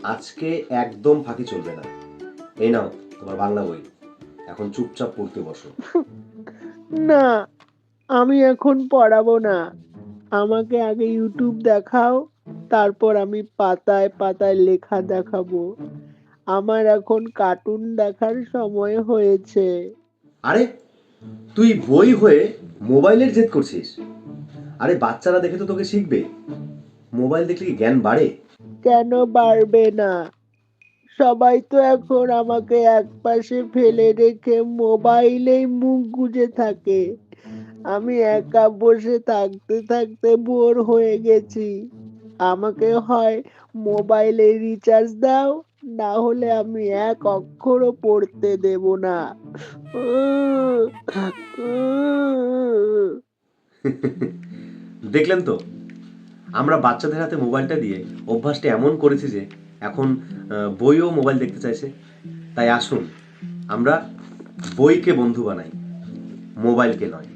আজকে একদম ফাঁকি চলবে না। এই নাও তোমার বাংলা বই, এখন চুপচাপ পড়তে বসো। না, আমি এখন পড়াবো না। আমাকে আগে ইউটিউব দেখাও, তারপর আমি পাতায় পাতায় লেখা দেখাবো। আমার এখন কার্টুন দেখার সময় হয়েছে। আরে, তুই বই হয়ে মোবাইলের জেদ করছিস? আরে বাচ্চারা দেখে তো তোকে শিখবে। মোবাইল দেখলে কি জ্ঞান বাড়ে? কেন পারবে না? সবাই তো এখন আমাকে একপাশে ফেলে রেখে মোবাইলেই মুখ গুজে থাকে। আমি একা বসে থাকতে থাকতে বোর হয়ে গেছি। আমাকে হয় মোবাইলে রিচার্জ দাও, না হলে আমি এক অক্ষরও পড়তে দেব না। উহ, উহ। দেখলেন তো, আমরা বাচ্চাদের হাতে মোবাইলটা দিয়ে অভ্যাসটা এমন করেছি যে এখন বইও মোবাইল দেখতে চাইছে। তাই আসুন আমরা বইকে বন্ধু বানাই, মোবাইলকে নয়।